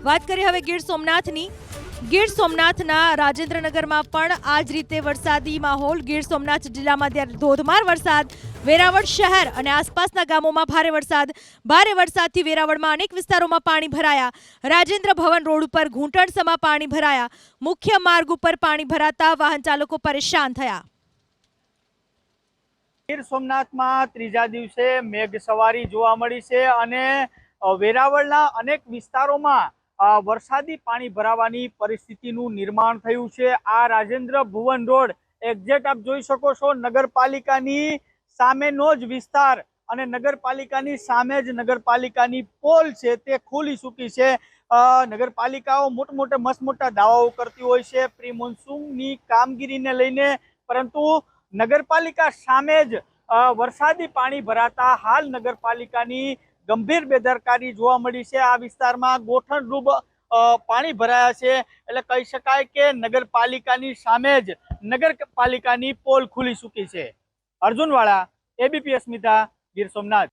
વાત કરીએ હવે ગીર સોમનાથની। ગીર સોમનાથના રાજેન્દ્રનગરમાં પણ આ જ રીતે વરસાદી માહોલ। ગીર સોમનાથ જિલ્લામાં ત્યારે ધોધમાર વરસાદ। વેરાવળ શહેર અને આસપાસના ગામોમાં ભારે વરસાદથી વેરાવળમાં અનેક વિસ્તારોમાં પાણી ભરાયા। રાજેન્દ્ર ભવન રોડ ઉપર ઘૂંટણસમા પાણી ભરાયા। મુખ્ય માર્ગ ઉપર પાણી ભરાતા વાહન ચાલકો પરેશાન થયા। ગીર સોમનાથમાં ત્રીજા દિવસે મેઘ સવારી જોવા મળી છે અને વેરાવળના અનેક વિસ્તારોમાં વરસાદી પાણી ભરાવાની પરિસ્થિતિનું નિર્માણ થયું છે। આ રાજેન્દ્ર ભુવન રોડ એક્ઝેક્ટ આપ જોઈ શકો છો, નગરપાલિકાની સામેનો જ વિસ્તાર અને નગરપાલિકાની સામે જ નગરપાલિકાની પોલ છે તે ખુલી ચૂકી છે। નગરપાલિકાઓ મોટા દાવાઓ કરતી હોય છે પ્રી મોન્સૂનની કામગીરીને લઈને, પરંતુ નગરપાલિકા સામે જ વરસાદી પાણી ભરાતા હાલ નગરપાલિકાની ગંભીર બેદરકારી જોવા મળી છે। આ વિસ્તારમાં ગોઠણરૂપ પાણી ભરાયા છે, એટલે કહી શકાય કે નગરપાલિકાની સામે જ નગરપાલિકાની પોલ ખુલી ચૂકી છે। અર્જુનવાળા, એબીપી અસ્મિતા, ગીર સોમનાથ।